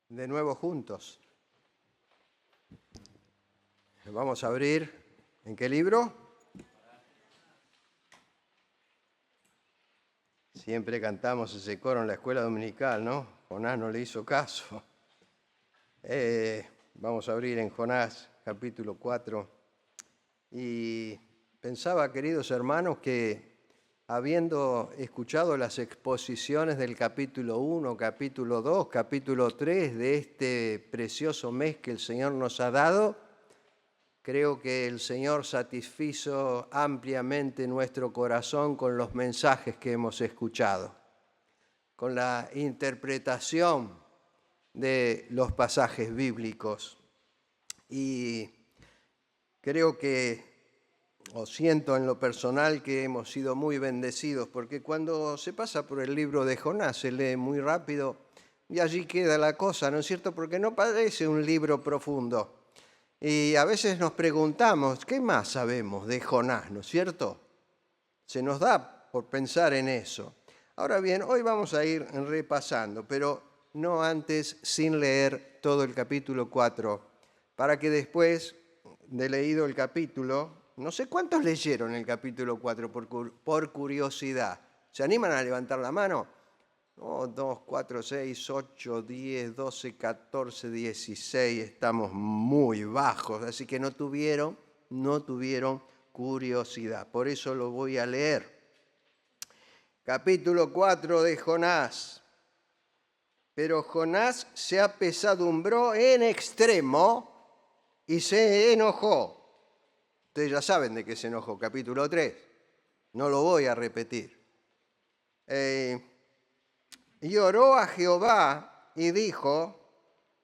de nuevo juntos. Vamos a abrir, ¿en qué libro? Siempre cantamos ese coro en la escuela dominical, ¿no? Jonás no le hizo caso. Vamos a abrir en Jonás, capítulo 4. Y pensaba, queridos hermanos, que habiendo escuchado las exposiciones del capítulo 1, capítulo 2, capítulo 3 de este precioso mes que el Señor nos ha dado, creo que el Señor satisfizo ampliamente nuestro corazón con los mensajes que hemos escuchado, con la interpretación de los pasajes bíblicos. Y creo que, o siento en lo personal, que hemos sido muy bendecidos, porque cuando se pasa por el libro de Jonás se lee muy rápido y allí queda la cosa, ¿no es cierto? Porque no parece un libro profundo. Y a veces nos preguntamos, ¿qué más sabemos de Jonás, no es cierto? Se nos da por pensar en eso. Ahora bien, hoy vamos a ir repasando, pero no antes sin leer todo el capítulo 4, para que después de leído el capítulo, no sé cuántos leyeron el capítulo 4 por curiosidad. ¿Se animan a levantar la mano? 2, 4, 6, 8, 10, 12, 14, 16. Estamos muy bajos, así que no tuvieron curiosidad. Por eso lo voy a leer. Capítulo 4 de Jonás. Pero Jonás se apesadumbró en extremo y se enojó. Ustedes ya saben de qué se enojó, capítulo 3. No lo voy a repetir. Y oró a Jehová y dijo: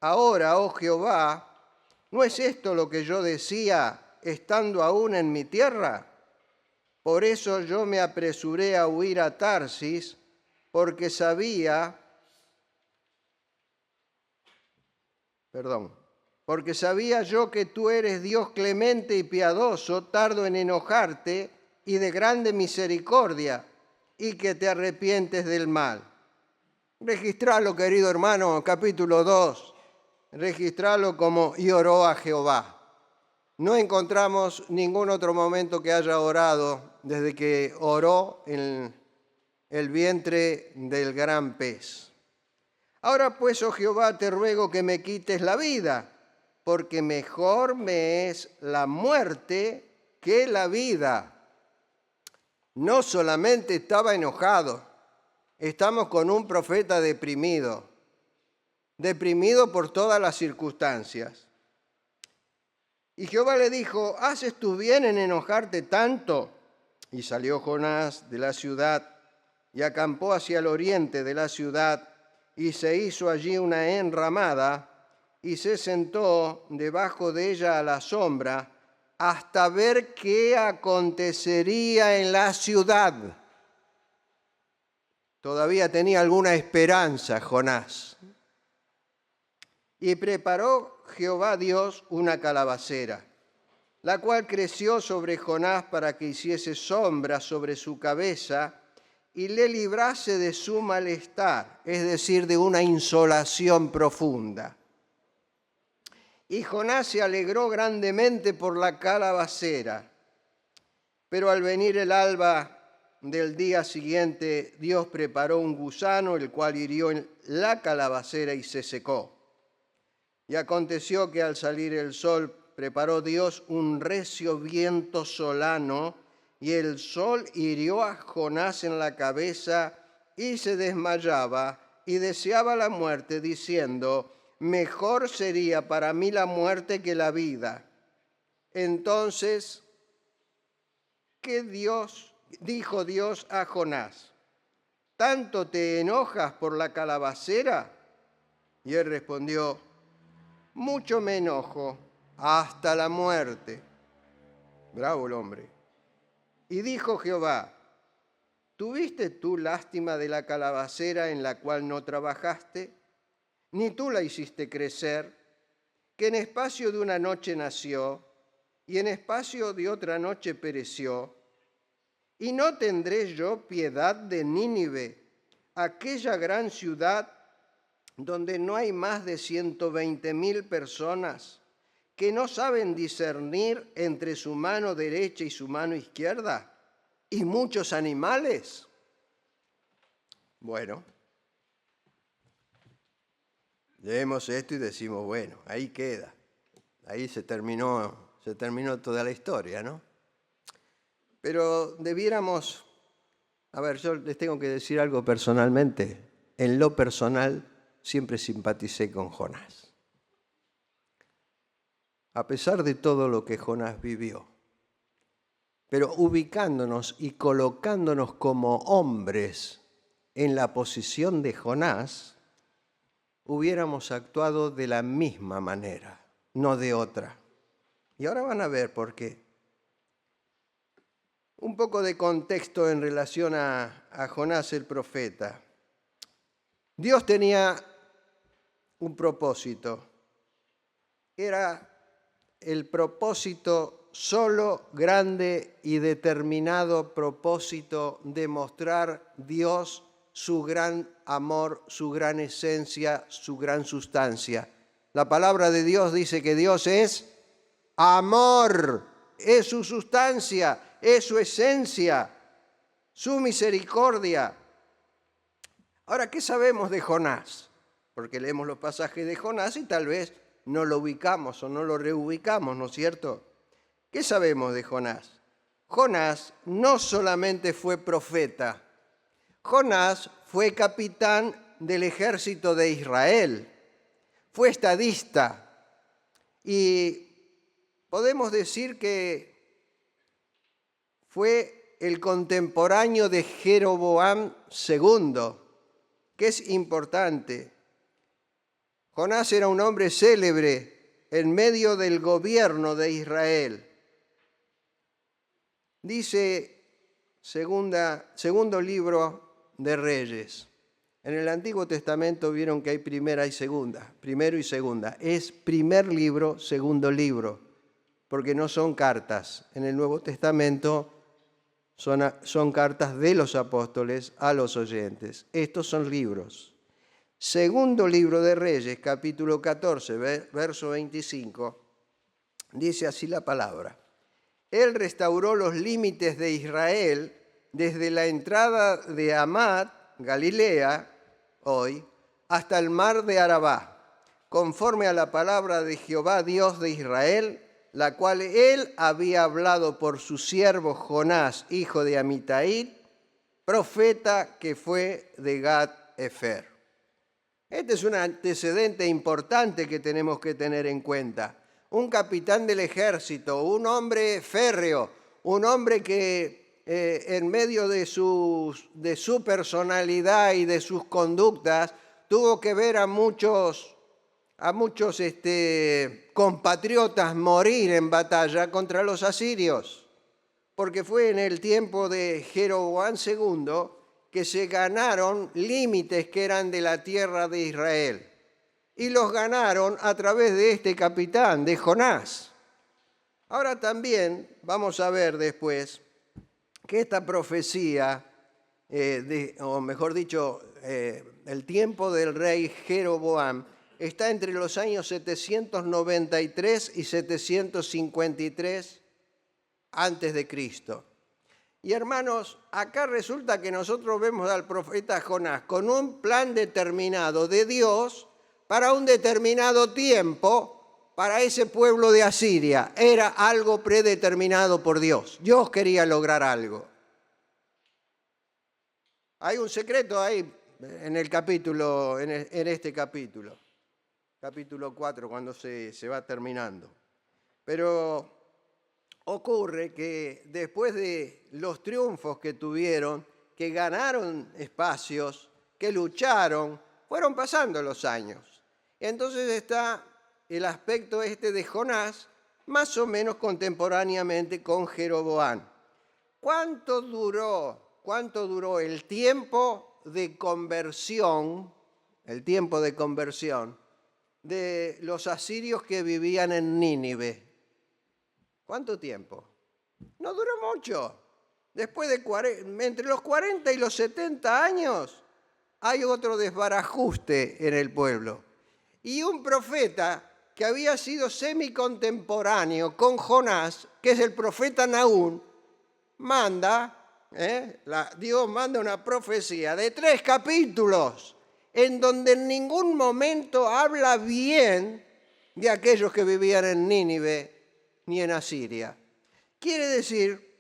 ahora, oh Jehová, ¿no es esto lo que yo decía estando aún en mi tierra? Por eso yo me apresuré a huir a Tarsis, porque sabía yo que tú eres Dios clemente y piadoso, tardo en enojarte y de grande misericordia, y que te arrepientes del mal. Registralo, querido hermano, capítulo 2. Registralo como y oró a Jehová. No encontramos ningún otro momento que haya orado desde que oró en el vientre del gran pez. Ahora pues, oh Jehová, te ruego que me quites la vida, porque mejor me es la muerte que la vida. No solamente estaba enojado, estamos con un profeta deprimido por todas las circunstancias. Y Jehová le dijo: ¿haces tú bien en enojarte tanto? Y salió Jonás de la ciudad y acampó hacia el oriente de la ciudad, y se hizo allí una enramada, y se sentó debajo de ella a la sombra, hasta ver qué acontecería en la ciudad. Todavía tenía alguna esperanza Jonás. Y preparó Jehová Dios una calabacera, la cual creció sobre Jonás para que hiciese sombra sobre su cabeza y le librase de su malestar, es decir, de una insolación profunda. Y Jonás se alegró grandemente por la calabacera. Pero al venir el alba del día siguiente, Dios preparó un gusano, el cual hirió en la calabacera y se secó. Y aconteció que al salir el sol, preparó Dios un recio viento solano, y el sol hirió a Jonás en la cabeza, y se desmayaba, y deseaba la muerte, diciendo: mejor sería para mí la muerte que la vida. Entonces, dijo Dios a Jonás: ¿tanto te enojas por la calabacera? Y él respondió: mucho me enojo, hasta la muerte. Bravo el hombre. Y dijo Jehová: ¿tuviste tú lástima de la calabacera en la cual no trabajaste? Ni tú la hiciste crecer, que en espacio de una noche nació, y en espacio de otra noche pereció. ¿Y no tendré yo piedad de Nínive, aquella gran ciudad donde no hay más de 120.000 personas que no saben discernir entre su mano derecha y su mano izquierda, y muchos animales? Bueno, leemos esto y decimos, bueno, ahí queda. Ahí se terminó toda la historia, ¿no? Pero debiéramos, a ver, yo les tengo que decir algo personalmente. En lo personal, siempre simpaticé con Jonás. A pesar de todo lo que Jonás vivió, pero ubicándonos y colocándonos como hombres en la posición de Jonás, hubiéramos actuado de la misma manera, no de otra. Y ahora van a ver por qué. Un poco de contexto en relación a Jonás el profeta. Dios tenía un propósito. Era el propósito solo, grande y determinado propósito de mostrar Dios su gran amor, su gran esencia, su gran sustancia. La palabra de Dios dice que Dios es amor, es su sustancia, es su esencia, su misericordia. Ahora, ¿qué sabemos de Jonás? Porque leemos los pasajes de Jonás y tal vez no lo ubicamos o no lo reubicamos, ¿no es cierto? ¿Qué sabemos de Jonás? Jonás no solamente fue profeta, Jonás fue capitán del ejército de Israel, fue estadista y podemos decir que fue el contemporáneo de Jeroboam II, que es importante. Jonás era un hombre célebre en medio del gobierno de Israel. Dice segundo libro de Reyes. En el Antiguo Testamento vieron que hay primera y segunda, primero y segunda. Es primer libro, segundo libro, porque no son cartas. En el Nuevo Testamento son cartas de los apóstoles a los oyentes. Estos son libros. Segundo libro de Reyes, capítulo 14, verso 25, dice así la palabra. Él restauró los límites de Israel desde la entrada de Hamad, Galilea, hoy, hasta el mar de Arabá, conforme a la palabra de Jehová, Dios de Israel, la cual él había hablado por su siervo Jonás, hijo de Amitai, profeta que fue de Gat-Efer. Este es un antecedente importante que tenemos que tener en cuenta. Un capitán del ejército, un hombre férreo, un hombre que en medio de su personalidad y de sus conductas tuvo que ver a muchos compatriotas morir en batalla contra los asirios, porque fue en el tiempo de Jeroboam II que se ganaron límites que eran de la tierra de Israel. Y los ganaron a través de este capitán, de Jonás. Ahora también vamos a ver después que esta profecía, o mejor dicho, el tiempo del rey Jeroboam, está entre los años 793 y 753 antes de Cristo. Y hermanos, acá resulta que nosotros vemos al profeta Jonás con un plan determinado de Dios para un determinado tiempo para ese pueblo de Asiria. Era algo predeterminado por Dios. Dios quería lograr algo. Hay un secreto ahí en el capítulo, en este capítulo 4, cuando se va terminando. Pero ocurre que después de los triunfos que tuvieron, que ganaron espacios, que lucharon, fueron pasando los años. Entonces está el aspecto de Jonás, más o menos contemporáneamente con Jeroboam. ¿Cuánto duró el tiempo de conversión, de los asirios que vivían en Nínive? ¿Cuánto tiempo? No duró mucho. Después de entre los 40 y los 70 años, hay otro desbarajuste en el pueblo. Y un profeta que había sido semicontemporáneo con Jonás, que es el profeta Nahum, Dios manda una profecía de 3 capítulos, en donde en ningún momento habla bien de aquellos que vivían en Nínive ni en Asiria. Quiere decir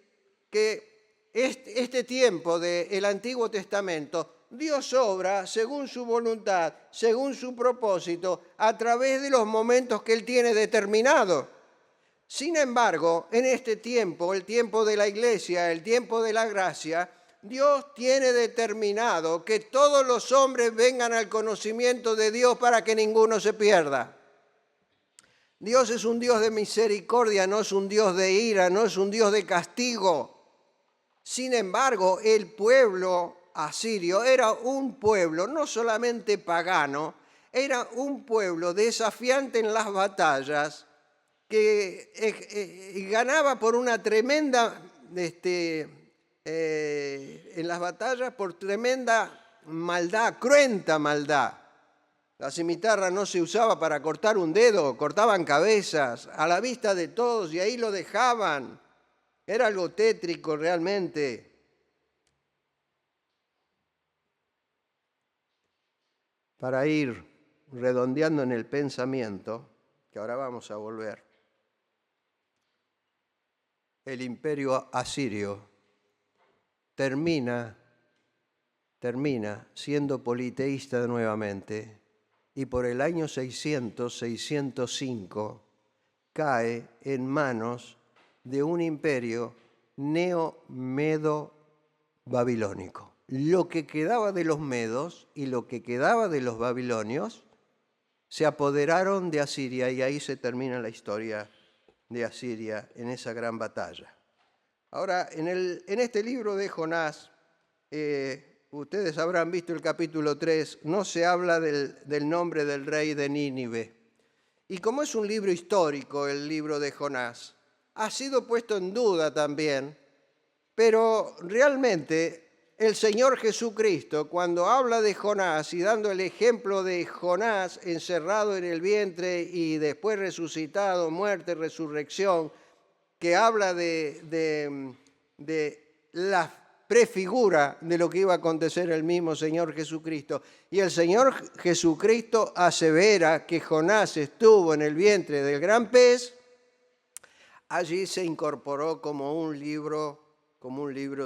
que este tiempo del Antiguo Testamento, Dios obra según su voluntad, según su propósito, a través de los momentos que Él tiene determinados. Sin embargo, en este tiempo, el tiempo de la iglesia, el tiempo de la gracia, Dios tiene determinado que todos los hombres vengan al conocimiento de Dios para que ninguno se pierda. Dios es un Dios de misericordia, no es un Dios de ira, no es un Dios de castigo. Sin embargo, el pueblo asirio era un pueblo no solamente pagano, era un pueblo desafiante en las batallas, que ganaba por una tremenda, en las batallas, por tremenda maldad, cruenta maldad. La cimitarra no se usaba para cortar un dedo, cortaban cabezas a la vista de todos y ahí lo dejaban. Era algo tétrico realmente. Para ir redondeando en el pensamiento, que ahora vamos a volver, el imperio asirio termina siendo politeísta nuevamente y por el año 605 cae en manos de un imperio neo-medo-babilónico. Lo que quedaba de los medos y lo que quedaba de los babilonios se apoderaron de Asiria y ahí se termina la historia de Asiria en esa gran batalla. Ahora, en este libro de Jonás, ustedes habrán visto el capítulo 3, no se habla del nombre del rey de Nínive. Y como es un libro histórico, el libro de Jonás, ha sido puesto en duda también, pero realmente el Señor Jesucristo, cuando habla de Jonás y dando el ejemplo de Jonás encerrado en el vientre y después resucitado, muerte, resurrección, que habla de la prefigura de lo que iba a acontecer el mismo Señor Jesucristo. Y el Señor Jesucristo asevera que Jonás estuvo en el vientre del gran pez. Allí se incorporó como un libro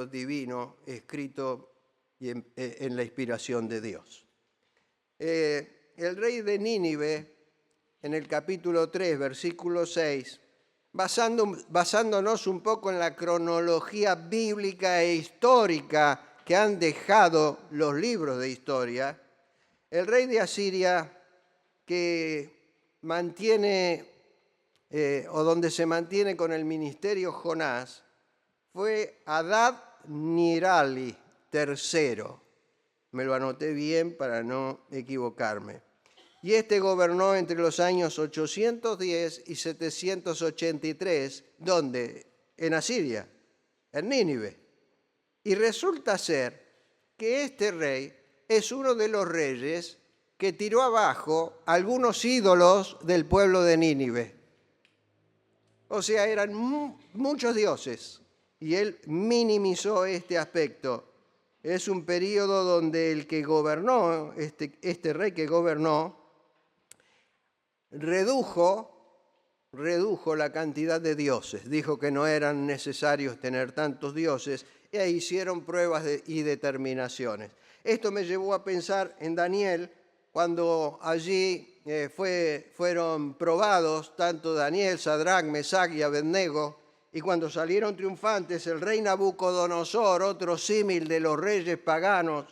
divino escrito en la inspiración de Dios. El rey de Nínive, en el capítulo 3, versículo 6, basándonos un poco en la cronología bíblica e histórica que han dejado los libros de historia, el rey de Asiria que donde se mantiene con el ministerio Jonás, fue Adad-Nirali III. Me lo anoté bien para no equivocarme. Y este gobernó entre los años 810 y 783, ¿dónde? En Asiria, en Nínive. Y resulta ser que este rey es uno de los reyes que tiró abajo algunos ídolos del pueblo de Nínive. O sea, eran muchos dioses. Y él minimizó este aspecto. Es un periodo donde el que gobernó, este rey que gobernó, redujo la cantidad de dioses. Dijo que no eran necesarios tener tantos dioses y ahí hicieron pruebas y determinaciones. Esto me llevó a pensar en Daniel, cuando allí fueron probados tanto Daniel, Sadrac, Mesac y Abednego. Y cuando salieron triunfantes, el rey Nabucodonosor, otro símil de los reyes paganos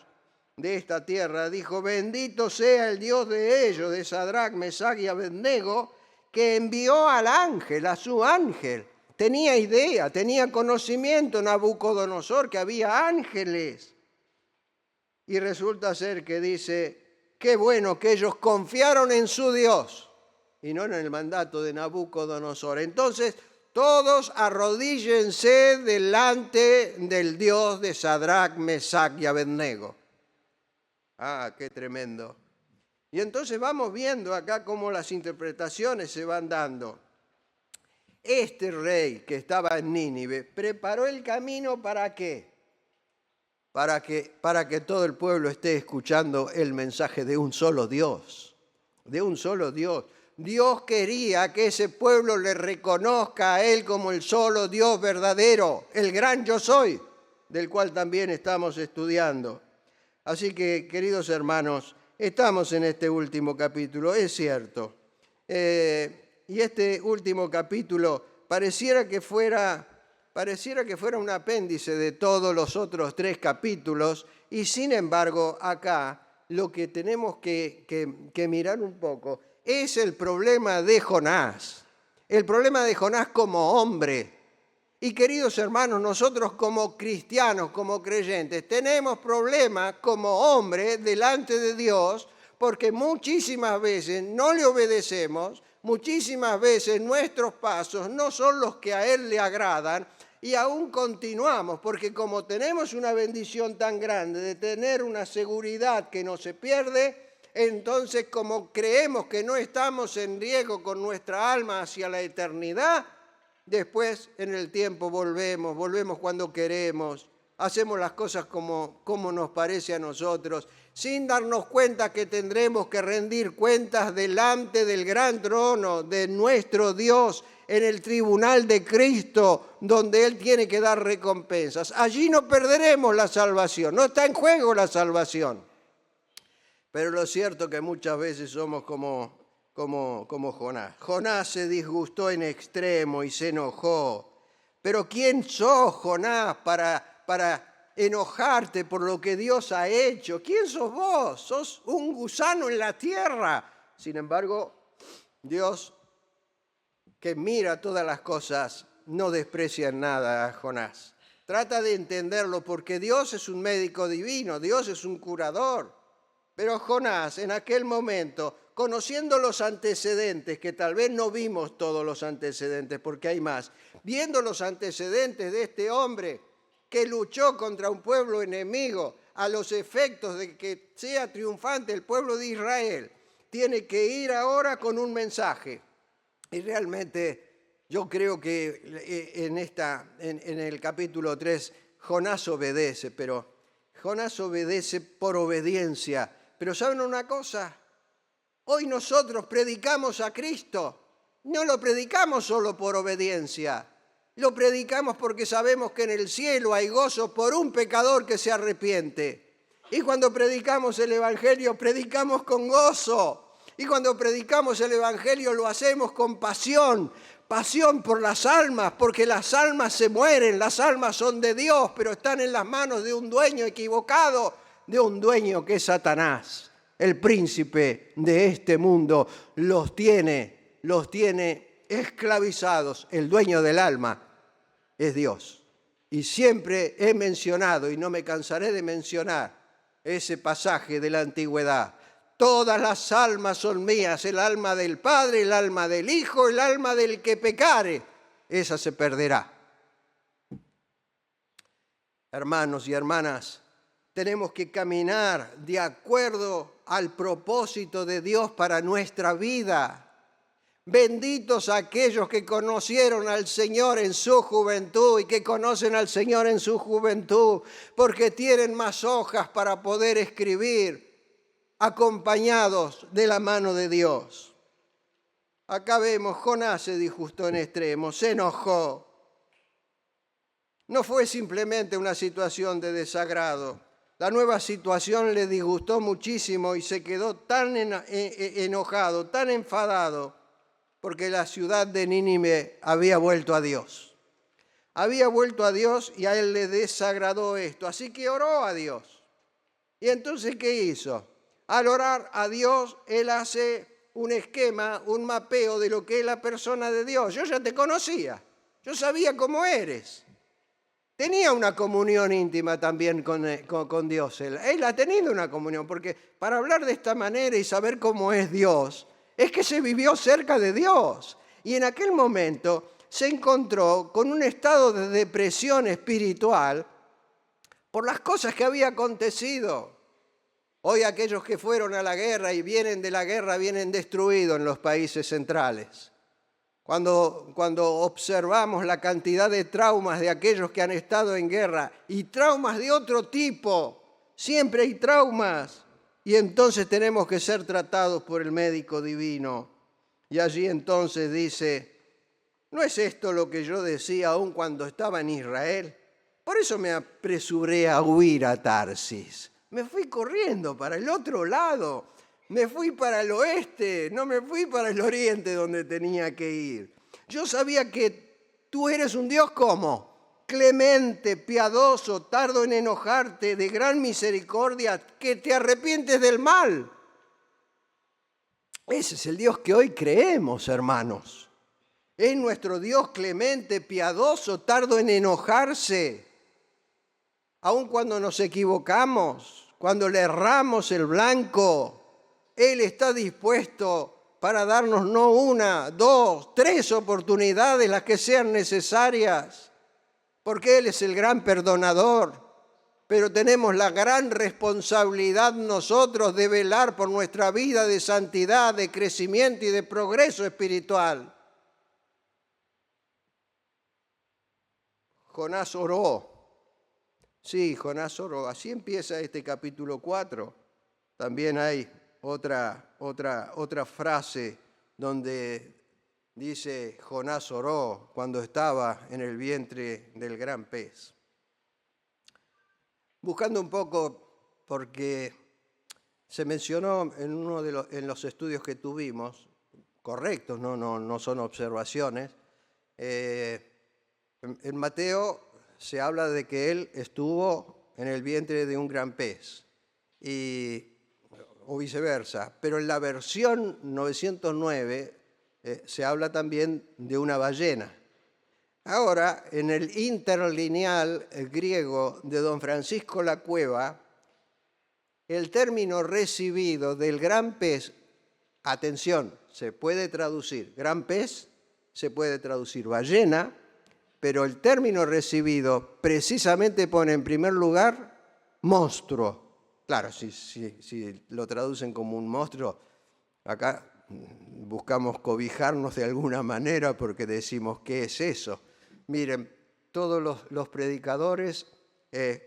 de esta tierra, dijo: bendito sea el Dios de ellos, de Sadrac, Mesac y Abednego, que envió al ángel, a su ángel. Tenía idea, tenía conocimiento Nabucodonosor que había ángeles. Y resulta ser que dice: qué bueno que ellos confiaron en su Dios y no en el mandato de Nabucodonosor. Entonces, todos arrodíllense delante del Dios de Sadrac, Mesac y Abednego. Ah, qué tremendo. Y entonces vamos viendo acá cómo las interpretaciones se van dando. Este rey que estaba en Nínive preparó el camino ¿para qué? Para que todo el pueblo esté escuchando el mensaje de un solo Dios, de un solo Dios. Dios quería que ese pueblo le reconozca a Él como el solo Dios verdadero, el gran yo soy, del cual también estamos estudiando. Así que, queridos hermanos, estamos en este último capítulo, es cierto. Y este último capítulo pareciera que fuera un apéndice de todos los otros 3 capítulos, y sin embargo acá lo que tenemos que mirar un poco es el problema de Jonás. El problema de Jonás como hombre. Y queridos hermanos, nosotros como cristianos, como creyentes, tenemos problemas como hombres delante de Dios, porque muchísimas veces no le obedecemos, muchísimas veces nuestros pasos no son los que a Él le agradan, y aún continuamos, porque como tenemos una bendición tan grande de tener una seguridad que no se pierde, entonces como creemos que no estamos en riesgo con nuestra alma hacia la eternidad, después en el tiempo volvemos cuando queremos, hacemos las cosas como nos parece a nosotros, sin darnos cuenta que tendremos que rendir cuentas delante del gran trono de nuestro Dios en el tribunal de Cristo, donde Él tiene que dar recompensas. Allí no perderemos la salvación, no está en juego la salvación. Pero lo cierto es que muchas veces somos como Jonás. Jonás se disgustó en extremo y se enojó. Pero ¿quién sos, Jonás, para enojarte por lo que Dios ha hecho? ¿Quién sos vos? Sos un gusano en la tierra. Sin embargo, Dios, que mira todas las cosas, no desprecia en nada a Jonás. Trata de entenderlo porque Dios es un médico divino, Dios es un curador. Pero Jonás, en aquel momento, conociendo los antecedentes, que tal vez no vimos todos los antecedentes porque hay más, viendo los antecedentes de este hombre que luchó contra un pueblo enemigo a los efectos de que sea triunfante el pueblo de Israel, tiene que ir ahora con un mensaje. Y realmente yo creo que en el capítulo 3 Jonás obedece, pero Jonás obedece por obediencia. Pero ¿saben una cosa? Hoy nosotros predicamos a Cristo. No lo predicamos solo por obediencia. Lo predicamos porque sabemos que en el cielo hay gozo por un pecador que se arrepiente. Y cuando predicamos el Evangelio, predicamos con gozo. Y cuando predicamos el Evangelio lo hacemos con pasión. Pasión por las almas, porque las almas se mueren, las almas son de Dios, pero están en las manos de un dueño equivocado, de un dueño que es Satanás, el príncipe de este mundo. Los tiene esclavizados. El dueño del alma es Dios. Y siempre he mencionado, y no me cansaré de mencionar, ese pasaje de la antigüedad. Todas las almas son mías, el alma del Padre, el alma del Hijo, el alma del que pecare, esa se perderá. Hermanos y hermanas, tenemos que caminar de acuerdo al propósito de Dios para nuestra vida. Benditos aquellos que conocieron al Señor en su juventud y que conocen al Señor en su juventud, porque tienen más hojas para poder escribir, acompañados de la mano de Dios. Acá vemos, Jonás se disgustó en extremo, se enojó. No fue simplemente una situación de desagrado. La nueva situación le disgustó muchísimo y se quedó tan enojado, tan enfadado, porque la ciudad de Nínive había vuelto a Dios. Había vuelto a Dios y a él le desagradó esto. Así que oró a Dios. ¿Y entonces qué hizo? Al orar a Dios, él hace un esquema, un mapeo de lo que es la persona de Dios. Yo ya te conocía, yo sabía cómo eres. Tenía una comunión íntima también con Dios. Él ha tenido una comunión, porque para hablar de esta manera y saber cómo es Dios, es que se vivió cerca de Dios. Y en aquel momento se encontró con un estado de depresión espiritual por las cosas que había acontecido. Hoy aquellos que fueron a la guerra y vienen de la guerra vienen destruidos en los países centrales. Cuando observamos la cantidad de traumas de aquellos que han estado en guerra y traumas de otro tipo, siempre hay traumas. Y entonces tenemos que ser tratados por el médico divino. Y allí entonces dice, ¿no es esto lo que yo decía aún cuando estaba en Israel? Por eso me apresuré a huir a Tarsis. Me fui corriendo para el otro lado. Me fui para el oeste, no me fui para el oriente donde tenía que ir. Yo sabía que tú eres un Dios ¿cómo? Clemente, piadoso, tardo en enojarte, de gran misericordia, que te arrepientes del mal. Ese es el Dios que hoy creemos, hermanos. Es nuestro Dios clemente, piadoso, tardo en enojarse. Aun cuando nos equivocamos, cuando le erramos el blanco, Él está dispuesto para darnos no una, dos, tres oportunidades, las que sean necesarias, porque Él es el gran perdonador. Pero tenemos la gran responsabilidad nosotros de velar por nuestra vida de santidad, de crecimiento y de progreso espiritual. Jonás oró. Sí, Jonás oró. Así empieza este capítulo 4. También hay otra frase donde dice Jonás oró cuando estaba en el vientre del gran pez. Buscando un poco, porque se mencionó en uno de los estudios que tuvimos, correctos, no son observaciones, en Mateo se habla de que él estuvo en el vientre de un gran pez, o viceversa, pero en la versión 909 se habla también de una ballena. Ahora, en el interlineal griego de don Francisco La Cueva, el término recibido del gran pez, atención, se puede traducir gran pez, se puede traducir ballena, pero el término recibido precisamente pone en primer lugar monstruo. Claro, si lo traducen como un monstruo, acá buscamos cobijarnos de alguna manera porque decimos, ¿qué es eso? Miren, todos los predicadores,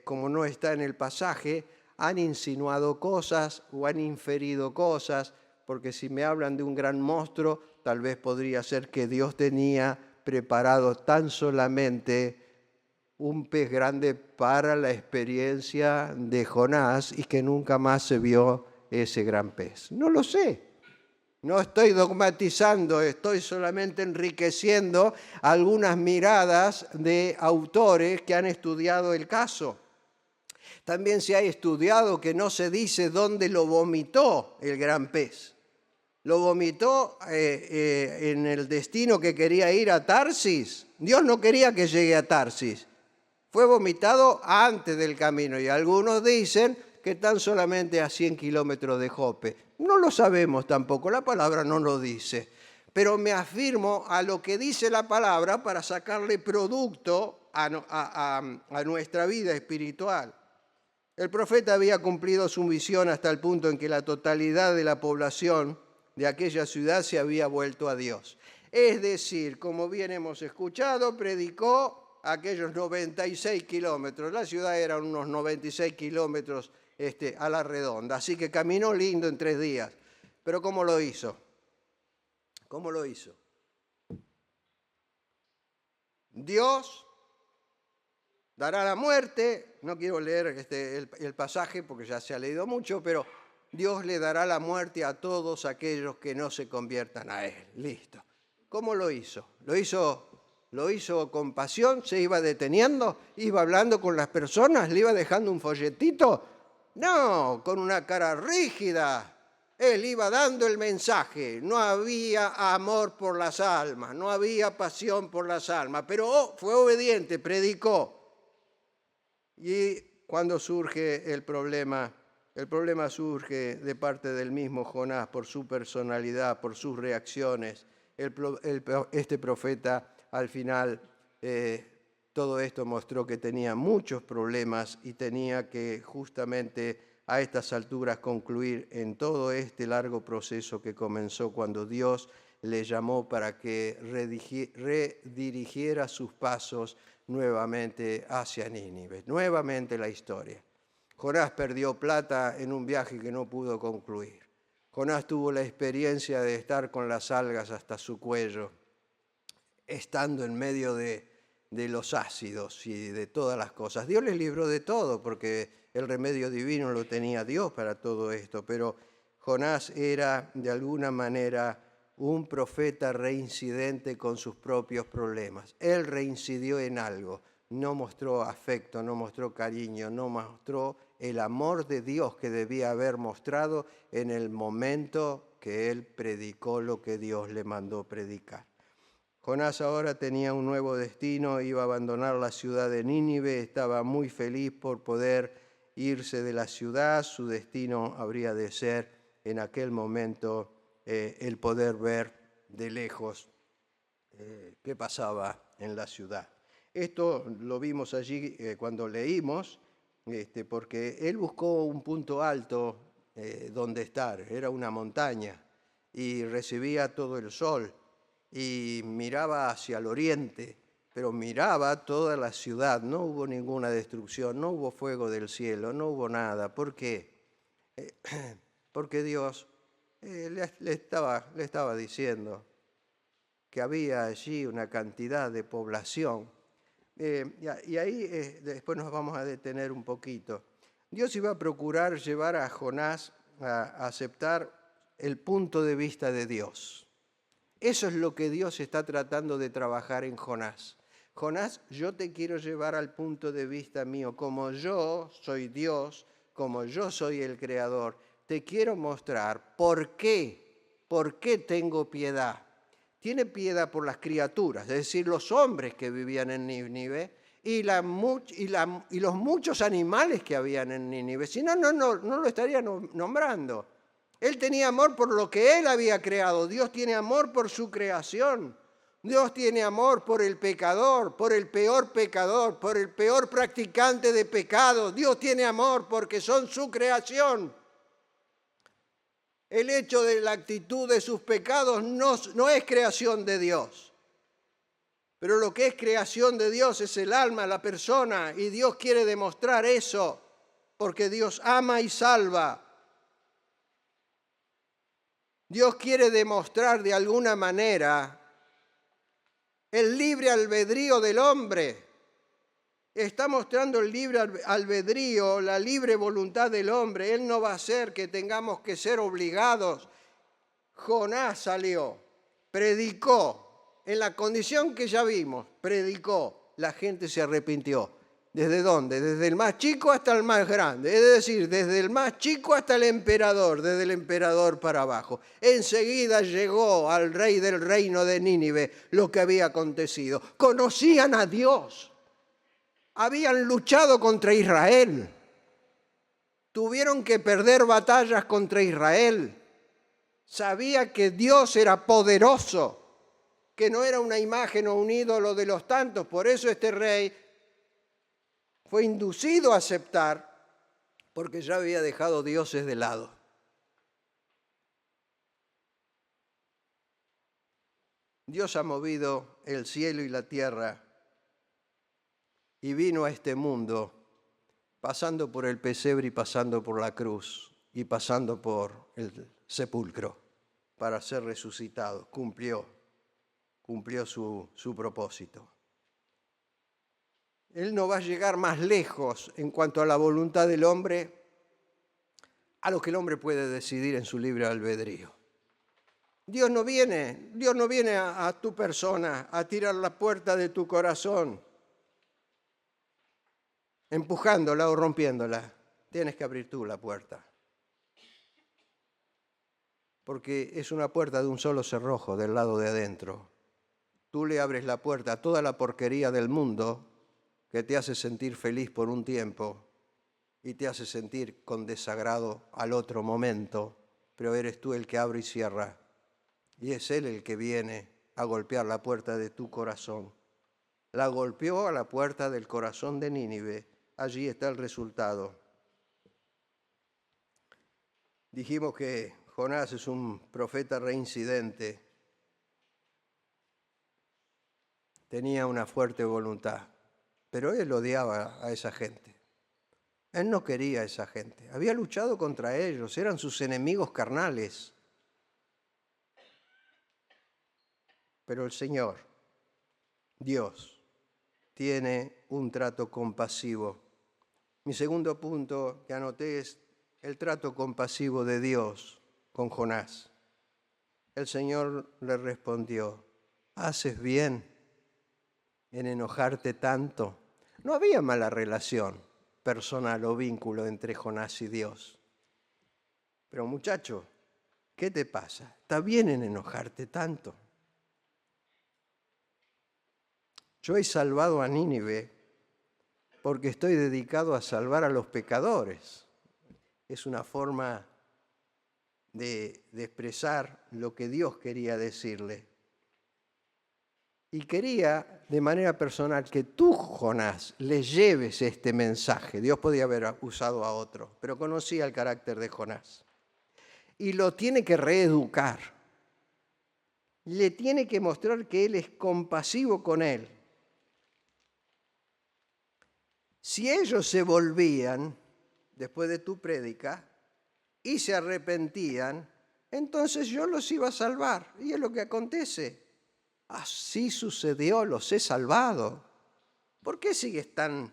como no está en el pasaje, han insinuado cosas o han inferido cosas, porque si me hablan de un gran monstruo, tal vez podría ser que Dios tenía preparado tan solamente un pez grande para la experiencia de Jonás y que nunca más se vio ese gran pez. No lo sé. No estoy dogmatizando, estoy solamente enriqueciendo algunas miradas de autores que han estudiado el caso. También se ha estudiado que no se dice dónde lo vomitó el gran pez. Lo vomitó en el destino que quería ir a Tarsis. Dios no quería que llegue a Tarsis. Fue vomitado antes del camino y algunos dicen que están solamente a 100 kilómetros de Jope. No lo sabemos tampoco, la palabra no lo dice. Pero me afirmo a lo que dice la palabra para sacarle producto a nuestra vida espiritual. El profeta había cumplido su misión hasta el punto en que la totalidad de la población de aquella ciudad se había vuelto a Dios. Es decir, como bien hemos escuchado, predicó aquellos 96 kilómetros. La ciudad era unos 96 kilómetros a la redonda, así que caminó lindo en 3 días. Pero ¿cómo lo hizo? ¿Cómo lo hizo? Dios dará la muerte, no quiero leer el pasaje porque ya se ha leído mucho, pero Dios le dará la muerte a todos aquellos que no se conviertan a Él. Listo. ¿Cómo lo hizo? Lo hizo con pasión, se iba deteniendo, iba hablando con las personas, le iba dejando un folletito. No, con una cara rígida. Él iba dando el mensaje. No había amor por las almas, no había pasión por las almas, pero fue obediente, predicó. Y cuando surge el problema surge de parte del mismo Jonás por su personalidad, por sus reacciones. Este profeta al final todo esto mostró que tenía muchos problemas y tenía que justamente a estas alturas concluir en todo este largo proceso que comenzó cuando Dios le llamó para que redirigiera sus pasos nuevamente hacia Nínive. Nuevamente la historia. Jonás perdió plata en un viaje que no pudo concluir. Jonás tuvo la experiencia de estar con las algas hasta su cuello, estando en medio de los ácidos y de todas las cosas. Dios les libró de todo, porque el remedio divino lo tenía Dios para todo esto, pero Jonás era de alguna manera un profeta reincidente con sus propios problemas. Él reincidió en algo, no mostró afecto, no mostró cariño, no mostró el amor de Dios que debía haber mostrado en el momento que él predicó lo que Dios le mandó predicar. Jonás ahora tenía un nuevo destino, iba a abandonar la ciudad de Nínive, estaba muy feliz por poder irse de la ciudad. Su destino habría de ser en aquel momento el poder ver de lejos qué pasaba en la ciudad. Esto lo vimos allí cuando leímos, porque él buscó un punto alto donde estar, era una montaña, y recibía todo el sol, y miraba hacia el oriente, pero miraba toda la ciudad. No hubo ninguna destrucción, no hubo fuego del cielo, no hubo nada. ¿Por qué? Porque Dios le estaba diciendo que había allí una cantidad de población. Y ahí después nos vamos a detener un poquito. Dios iba a procurar llevar a Jonás a aceptar el punto de vista de Dios. Eso es lo que Dios está tratando de trabajar en Jonás. Jonás, yo te quiero llevar al punto de vista mío. Como yo soy Dios, como yo soy el Creador, te quiero mostrar por qué tengo piedad. Tiene piedad por las criaturas, es decir, los hombres que vivían en Nínive y los muchos animales que habían en Nínive. Si no lo estaría nombrando. Él tenía amor por lo que él había creado. Dios tiene amor por su creación. Dios tiene amor por el pecador, por el peor pecador, por el peor practicante de pecado. Dios tiene amor porque son su creación. El hecho de la actitud de sus pecados no es creación de Dios. Pero lo que es creación de Dios es el alma, la persona, y Dios quiere demostrar eso, porque Dios ama y salva. Dios quiere demostrar de alguna manera el libre albedrío del hombre. Está mostrando el libre albedrío, la libre voluntad del hombre. Él no va a hacer que tengamos que ser obligados. Jonás salió, predicó, en la condición que ya vimos, predicó. La gente se arrepintió. ¿Desde dónde? Desde el más chico hasta el más grande. Es decir, desde el más chico hasta el emperador, desde el emperador para abajo. Enseguida llegó al rey del reino de Nínive lo que había acontecido. Conocían a Dios. Habían luchado contra Israel. Tuvieron que perder batallas contra Israel. Sabía que Dios era poderoso, que no era una imagen o un ídolo de los tantos. Por eso este rey fue inducido a aceptar, porque ya había dejado dioses de lado. Dios ha movido el cielo y la tierra y vino a este mundo pasando por el pesebre y pasando por la cruz y pasando por el sepulcro para ser resucitado. Cumplió su propósito. Él no va a llegar más lejos en cuanto a la voluntad del hombre a lo que el hombre puede decidir en su libre albedrío. Dios no viene a tu persona a tirar la puerta de tu corazón, empujándola o rompiéndola. Tienes que abrir tú la puerta. Porque es una puerta de un solo cerrojo del lado de adentro. Tú le abres la puerta a toda la porquería del mundo que te hace sentir feliz por un tiempo y te hace sentir con desagrado al otro momento, pero eres tú el que abre y cierra, y es Él el que viene a golpear la puerta de tu corazón. La golpeó a la puerta del corazón de Nínive, allí está el resultado. Dijimos que Jonás es un profeta reincidente. Tenía una fuerte voluntad, pero él odiaba a esa gente. Él no quería a esa gente. Había luchado contra ellos, eran sus enemigos carnales. Pero el Señor, Dios, tiene un trato compasivo. Mi segundo punto que anoté es el trato compasivo de Dios con Jonás. El Señor le respondió: ¿haces bien en enojarte tanto? No había mala relación personal o vínculo entre Jonás y Dios. Pero muchacho, ¿qué te pasa? ¿Está bien en enojarte tanto? Yo he salvado a Nínive porque estoy dedicado a salvar a los pecadores. Es una forma de expresar lo que Dios quería decirle. Y quería, de manera personal, que tú, Jonás, le lleves este mensaje. Dios podía haber usado a otro, pero conocía el carácter de Jonás. Y lo tiene que reeducar. Le tiene que mostrar que él es compasivo con él. Si ellos se volvían, después de tu prédica, y se arrepentían, entonces yo los iba a salvar. Y es lo que acontece. Así sucedió, los he salvado. ¿Por qué sigues tan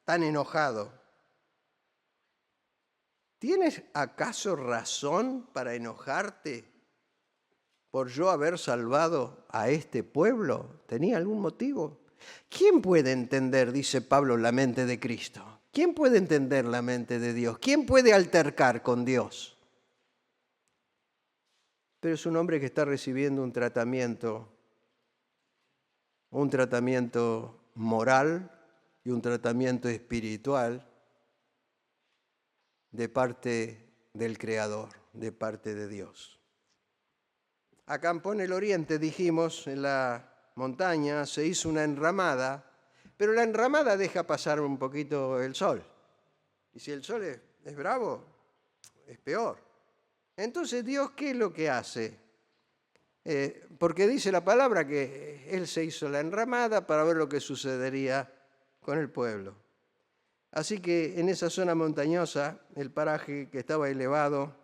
enojado? ¿Tienes acaso razón para enojarte por yo haber salvado a este pueblo? ¿Tenía algún motivo? ¿Quién puede entender, dice Pablo, la mente de Cristo? ¿Quién puede entender la mente de Dios? ¿Quién puede altercar con Dios? Pero es un hombre que está recibiendo un tratamiento moral y un tratamiento espiritual de parte del Creador, de parte de Dios. Acampó en el oriente, dijimos, en la montaña, se hizo una enramada, pero la enramada deja pasar un poquito el sol. Y si el sol es bravo, es peor. Entonces, Dios, ¿qué es lo que hace? Porque dice la palabra que él se hizo la enramada para ver lo que sucedería con el pueblo. Así que en esa zona montañosa, el paraje que estaba elevado,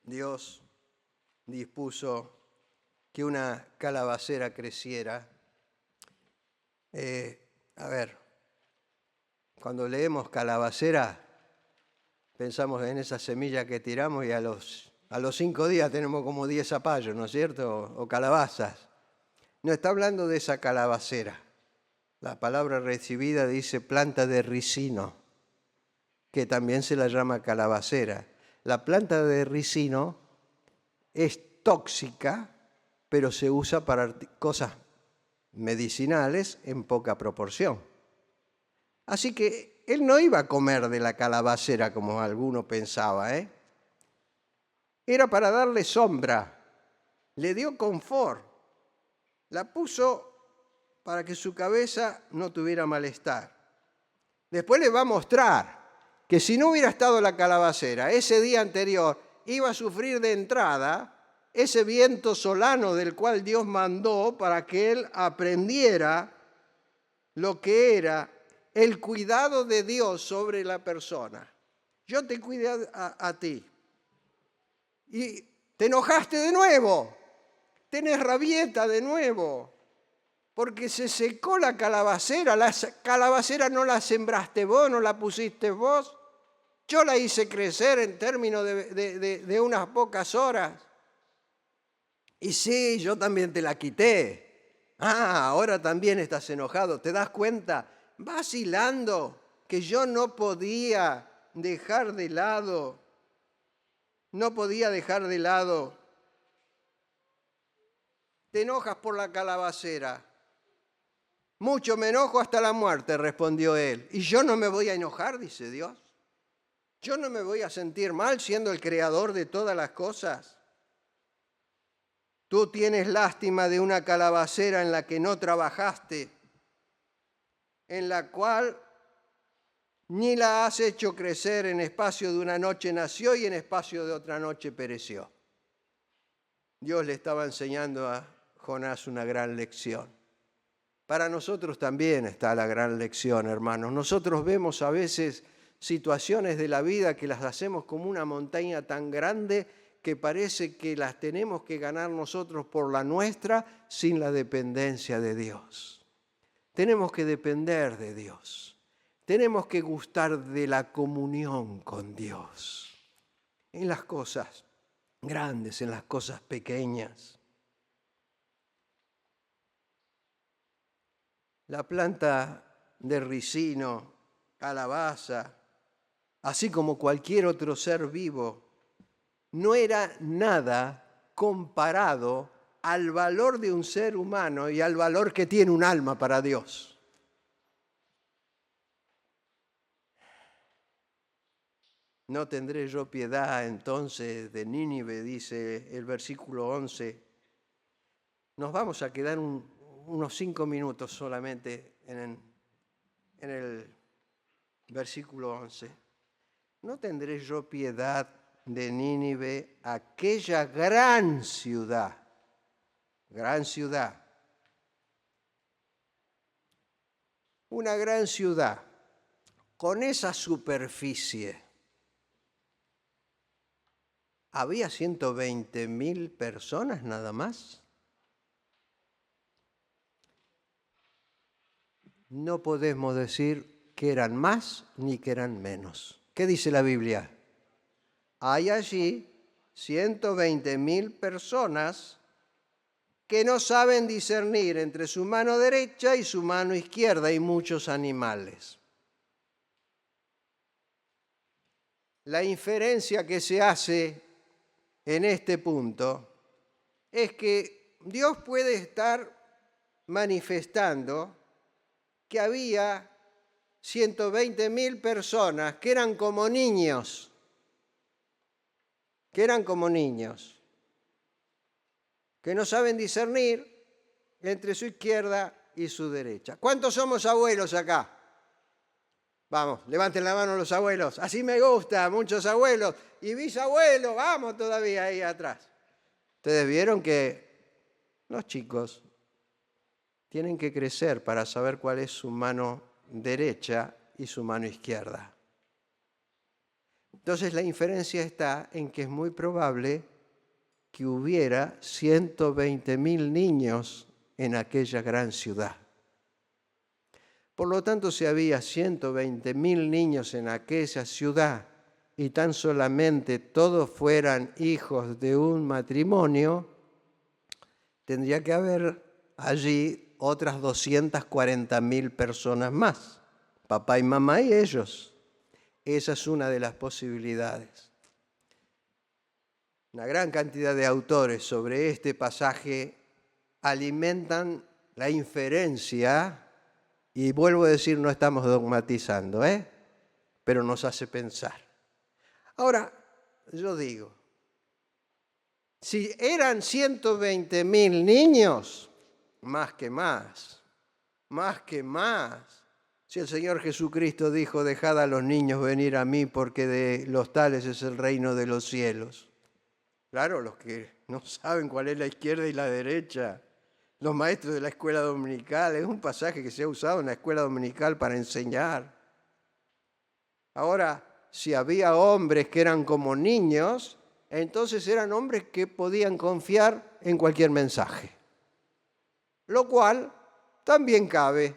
Dios dispuso que una calabacera creciera. Cuando leemos calabacera, pensamos en esa semilla que tiramos y a los 5 días tenemos como 10 zapallos, ¿no es cierto? O calabazas. No está hablando de esa calabacera. La palabra recibida dice planta de ricino, que también se la llama calabacera. La planta de ricino es tóxica, pero se usa para cosas medicinales en poca proporción. Así que él no iba a comer de la calabacera como alguno pensaba, Era para darle sombra, le dio confort, la puso para que su cabeza no tuviera malestar. Después le va a mostrar que si no hubiera estado la calabacera ese día anterior, iba a sufrir de entrada ese viento solano del cual Dios mandó para que él aprendiera lo que era el cuidado de Dios sobre la persona. Yo te cuidé a ti. Y te enojaste de nuevo, tenés rabieta de nuevo, porque se secó la calabacera no la sembraste vos, no la pusiste vos, yo la hice crecer en términos de unas pocas horas. Y sí, yo también te la quité. Ahora también estás enojado, ¿te das cuenta? Vacilando, que yo no podía dejar de lado. Te enojas por la calabacera. Mucho me enojo hasta la muerte, respondió él. Y yo no me voy a enojar, dice Dios. Yo no me voy a sentir mal siendo el creador de todas las cosas. Tú tienes lástima de una calabacera en la que no trabajaste, en la cual ni la has hecho crecer, en espacio de una noche nació y en espacio de otra noche pereció. Dios le estaba enseñando a Jonás una gran lección. Para nosotros también está la gran lección, hermanos. Nosotros vemos a veces situaciones de la vida que las hacemos como una montaña tan grande que parece que las tenemos que ganar nosotros por la nuestra sin la dependencia de Dios. Tenemos que depender de Dios. Tenemos que gustar de la comunión con Dios. En las cosas grandes, en las cosas pequeñas. La planta de ricino, calabaza, así como cualquier otro ser vivo, no era nada comparado al valor de un ser humano y al valor que tiene un alma para Dios. No tendré yo piedad entonces de Nínive, dice el versículo 11. Nos vamos a quedar unos 5 minutos solamente en el versículo 11. ¿No tendré yo piedad de Nínive, aquella gran ciudad? Gran ciudad. Una gran ciudad con esa superficie. ¿Había 120.000 personas nada más? No podemos decir que eran más ni que eran menos. ¿Qué dice la Biblia? Hay allí 120.000 personas que no saben discernir entre su mano derecha y su mano izquierda y muchos animales. La inferencia que se hace en este punto es que Dios puede estar manifestando que había 120.000 personas que eran como niños, que no saben discernir entre su izquierda y su derecha. ¿Cuántos somos abuelos acá? Vamos, levanten la mano los abuelos. Así me gusta, muchos abuelos. Y bisabuelos, vamos todavía ahí atrás. Ustedes vieron que los chicos tienen que crecer para saber cuál es su mano derecha y su mano izquierda. Entonces la inferencia está en que es muy probable que hubiera 120.000 niños en aquella gran ciudad. Por lo tanto, si había 120.000 niños en aquella ciudad y tan solamente todos fueran hijos de un matrimonio, tendría que haber allí otras 240.000 personas más, papá y mamá y ellos. Esa es una de las posibilidades. Una gran cantidad de autores sobre este pasaje alimentan la inferencia, y vuelvo a decir, no estamos dogmatizando, pero nos hace pensar. Ahora, yo digo, si eran 120.000 niños, más que más. Si el Señor Jesucristo dijo, dejad a los niños venir a mí porque de los tales es el reino de los cielos. Claro, los que no saben cuál es la izquierda y la derecha, los maestros de la escuela dominical, es un pasaje que se ha usado en la escuela dominical para enseñar. Ahora, si había hombres que eran como niños, entonces eran hombres que podían confiar en cualquier mensaje. Lo cual también cabe,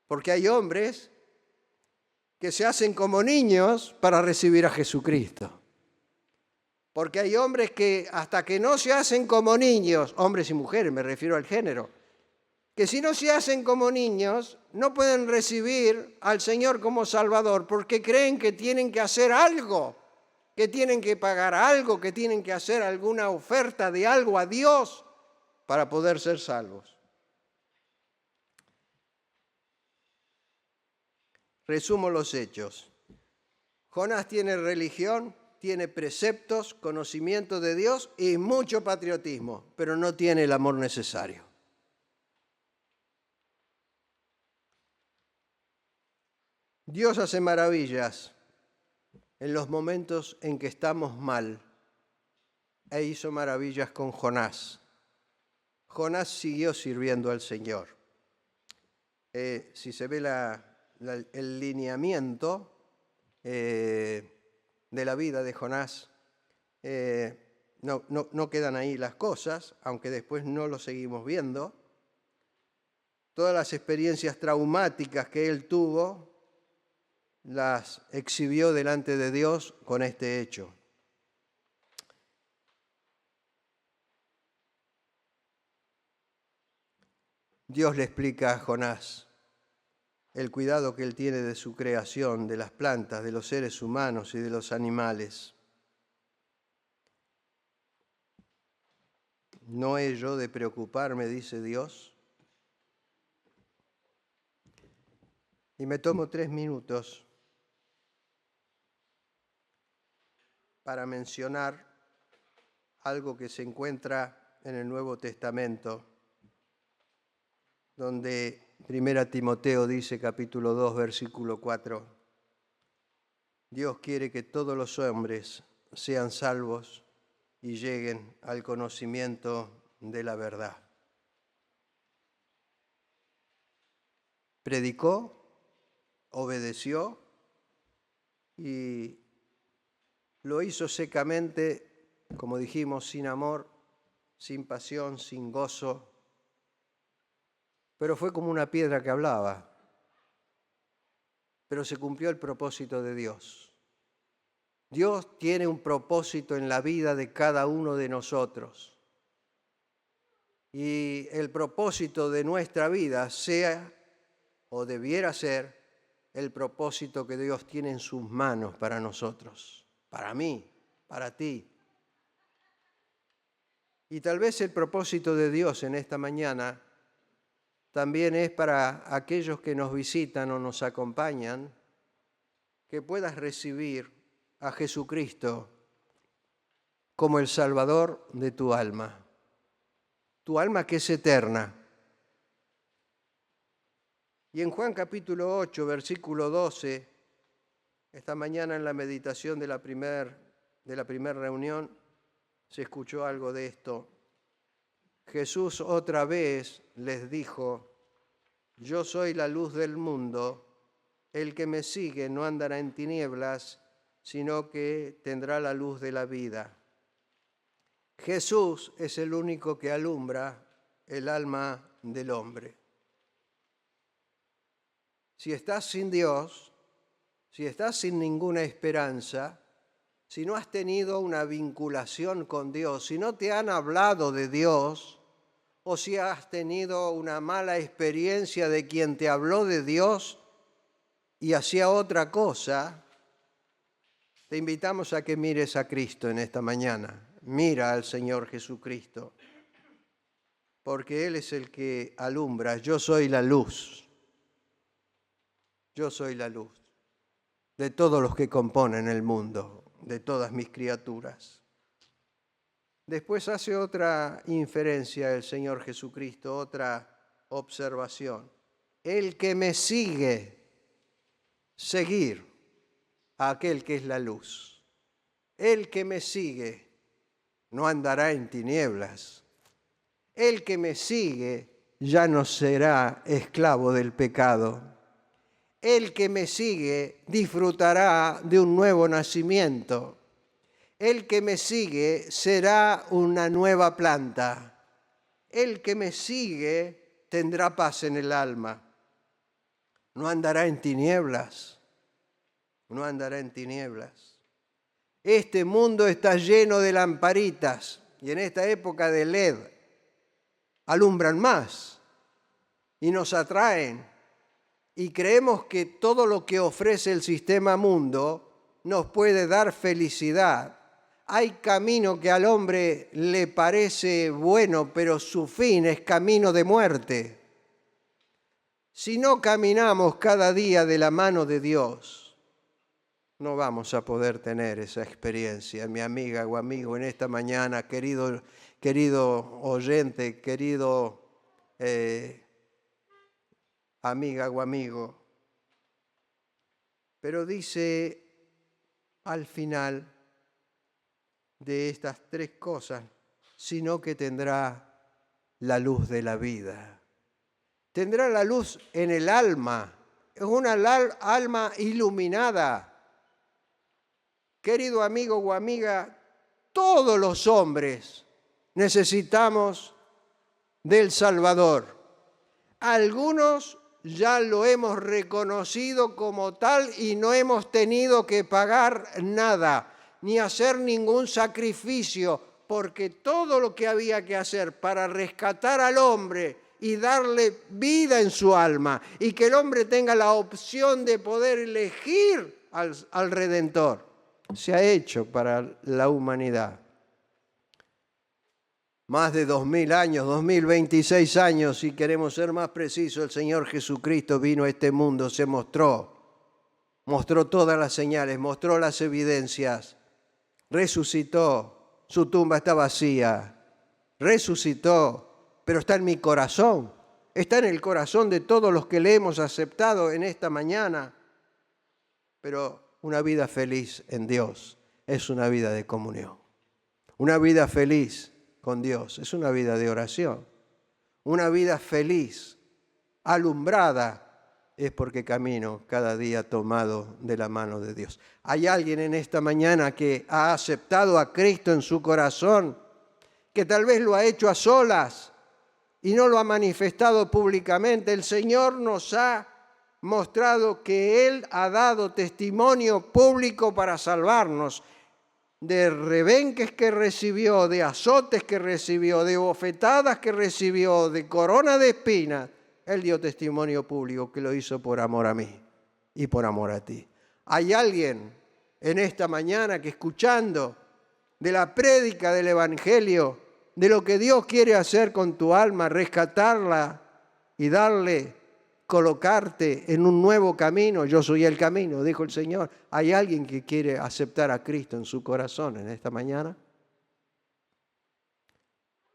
porque hay hombres que se hacen como niños para recibir a Jesucristo. Porque hay hombres que hasta que no se hacen como niños, hombres y mujeres, me refiero al género, que si no se hacen como niños, no pueden recibir al Señor como Salvador, porque creen que tienen que hacer algo, que tienen que pagar algo, que tienen que hacer alguna oferta de algo a Dios para poder ser salvos. Resumo los hechos. Jonás tiene religión, tiene preceptos, conocimiento de Dios y mucho patriotismo, pero no tiene el amor necesario. Dios hace maravillas en los momentos en que estamos mal, e hizo maravillas con Jonás. Jonás siguió sirviendo al Señor. Si se ve el lineamiento de la vida de Jonás, no quedan ahí las cosas, aunque después no lo seguimos viendo. Todas las experiencias traumáticas que él tuvo, las exhibió delante de Dios con este hecho. Dios le explica a Jonás el cuidado que él tiene de su creación, de las plantas, de los seres humanos y de los animales. ¿No he yo de preocuparme?, dice Dios. Y me tomo 3 minutos para mencionar algo que se encuentra en el Nuevo Testamento, donde 1 Timoteo dice, capítulo 2, versículo 4, Dios quiere que todos los hombres sean salvos y lleguen al conocimiento de la verdad. Predicó, obedeció y lo hizo secamente, como dijimos, sin amor, sin pasión, sin gozo, pero fue como una piedra que hablaba. Pero se cumplió el propósito de Dios. Dios tiene un propósito en la vida de cada uno de nosotros. Y el propósito de nuestra vida sea o debiera ser el propósito que Dios tiene en sus manos para nosotros, para mí, para ti. Y tal vez el propósito de Dios en esta mañana también es para aquellos que nos visitan o nos acompañan, que puedas recibir a Jesucristo como el Salvador de tu alma que es eterna. Y en Juan capítulo 8, versículo 12, esta mañana en la meditación de la primera reunión se escuchó algo de esto. Jesús otra vez les dijo, yo soy la luz del mundo, el que me sigue no andará en tinieblas, sino que tendrá la luz de la vida. Jesús es el único que alumbra el alma del hombre. Si estás sin Dios, si estás sin ninguna esperanza, si no has tenido una vinculación con Dios, si no te han hablado de Dios, o si has tenido una mala experiencia de quien te habló de Dios y hacía otra cosa, te invitamos a que mires a Cristo en esta mañana. Mira al Señor Jesucristo, porque Él es el que alumbra. Yo soy la luz. Yo soy la luz de todos los que componen el mundo, de todas mis criaturas. Después hace otra inferencia el Señor Jesucristo, otra observación. El que me sigue, seguir a aquel que es la luz. El que me sigue no andará en tinieblas. El que me sigue ya no será esclavo del pecado. El que me sigue disfrutará de un nuevo nacimiento. El que me sigue será una nueva planta. El que me sigue tendrá paz en el alma. No andará en tinieblas. No andará en tinieblas. Este mundo está lleno de lamparitas y en esta época de LED alumbran más y nos atraen. Y creemos que todo lo que ofrece el sistema mundo nos puede dar felicidad. Hay camino que al hombre le parece bueno, pero su fin es camino de muerte. Si no caminamos cada día de la mano de Dios, no vamos a poder tener esa experiencia. Mi amiga o amigo, en esta mañana, querido oyente, querido amiga o amigo, Pero dice al final de estas tres cosas, sino que tendrá la luz de la vida. Tendrá la luz en el alma, es una alma iluminada. Querido amigo o amiga, todos los hombres necesitamos del Salvador. Algunos ya lo hemos reconocido como tal y no hemos tenido que pagar nada, ni hacer ningún sacrificio, porque todo lo que había que hacer para rescatar al hombre y darle vida en su alma, y que el hombre tenga la opción de poder elegir al Redentor, se ha hecho para la humanidad. Más de 2000 años, 2026 años, si queremos ser más precisos, el Señor Jesucristo vino a este mundo, se mostró todas las señales, mostró las evidencias, resucitó, su tumba está vacía, resucitó, pero está en mi corazón, está en el corazón de todos los que le hemos aceptado en esta mañana. Pero una vida feliz en Dios es una vida de comunión. Una vida feliz con Dios es una vida de oración. Una vida feliz, alumbrada, es porque camino cada día tomado de la mano de Dios. ¿Hay alguien en esta mañana que ha aceptado a Cristo en su corazón, que tal vez lo ha hecho a solas y no lo ha manifestado públicamente? El Señor nos ha mostrado que Él ha dado testimonio público para salvarnos de rebenques que recibió, de azotes que recibió, de bofetadas que recibió, de corona de espinas. Él dio testimonio público que lo hizo por amor a mí y por amor a ti. ¿Hay alguien en esta mañana que, escuchando de la prédica del Evangelio, de lo que Dios quiere hacer con tu alma, rescatarla y colocarte en un nuevo camino? Yo soy el camino, dijo el Señor. ¿Hay alguien que quiere aceptar a Cristo en su corazón en esta mañana?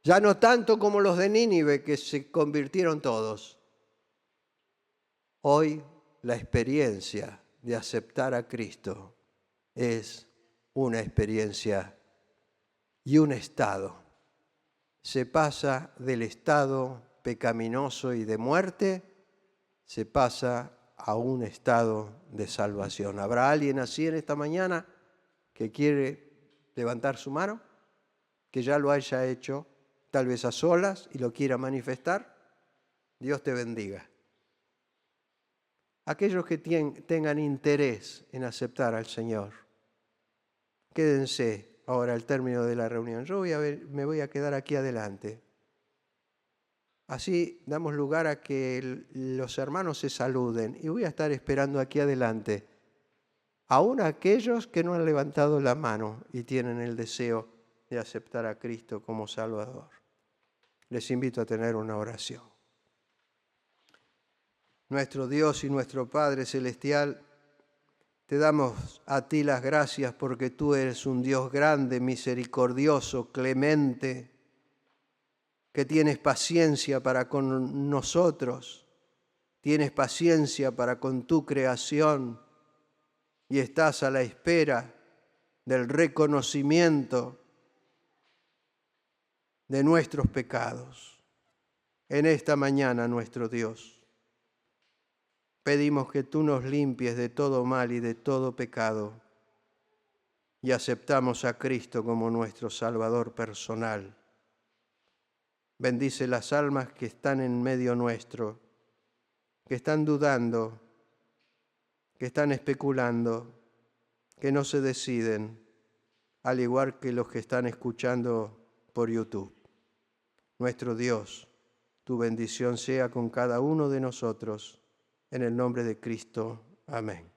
Ya no tanto como los de Nínive, que se convirtieron todos. Hoy la experiencia de aceptar a Cristo es una experiencia y un estado. Se pasa del estado pecaminoso y de muerte, se pasa a un estado de salvación. ¿Habrá alguien así en esta mañana que quiere levantar su mano? Que ya lo haya hecho, tal vez a solas, y lo quiera manifestar. Dios te bendiga. Aquellos que tengan interés en aceptar al Señor, quédense ahora al término de la reunión. Yo me voy a quedar aquí adelante. Así damos lugar a que los hermanos se saluden y voy a estar esperando aquí adelante, aún aquellos que no han levantado la mano y tienen el deseo de aceptar a Cristo como Salvador. Les invito a tener una oración. Nuestro Dios y nuestro Padre Celestial, te damos a ti las gracias porque tú eres un Dios grande, misericordioso, clemente, que tienes paciencia para con nosotros, tienes paciencia para con tu creación y estás a la espera del reconocimiento de nuestros pecados. En esta mañana, nuestro Dios, pedimos que tú nos limpies de todo mal y de todo pecado y aceptamos a Cristo como nuestro Salvador personal. Bendice las almas que están en medio nuestro, que están dudando, que están especulando, que no se deciden, al igual que los que están escuchando por YouTube. Nuestro Dios, tu bendición sea con cada uno de nosotros. En el nombre de Cristo. Amén.